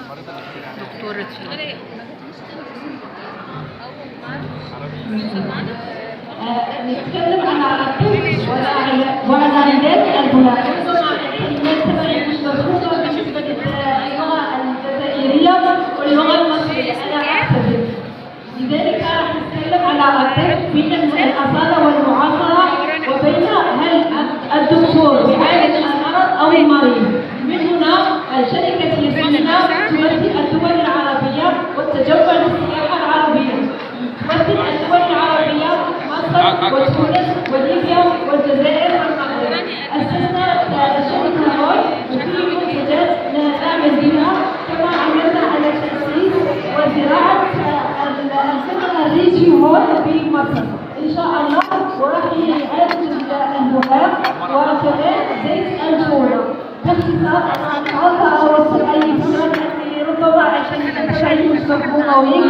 دكتورة نتكلم عن الطب وعن علاج البناء. المسألة المشتركة بالنسبة للغة الجزائرية واللغة المصرية أنا أعتبر، لذلك نتكلم على الطب بين الأصالة والمعاصرة، وبين هل الدكتور يعالج المرض أو المريض. من هنا شركة ياسمينة تمثل الدول العربية والتجول للسياحة العربية، تمثل الدول العربية مصر وتونس وليبيا والجزائر والمغرب. أسسنا شركة روي وفي منتجات نعمل بها، كما عملنا على تأسيس وزراعة الريجي هول في مصر إن شاء الله، وراح يعالج النخاع وكمان زيت الفورة. باختصار أنا أوصل أي فكرة لأني ربما عشان أتبعي مستقبل قوي.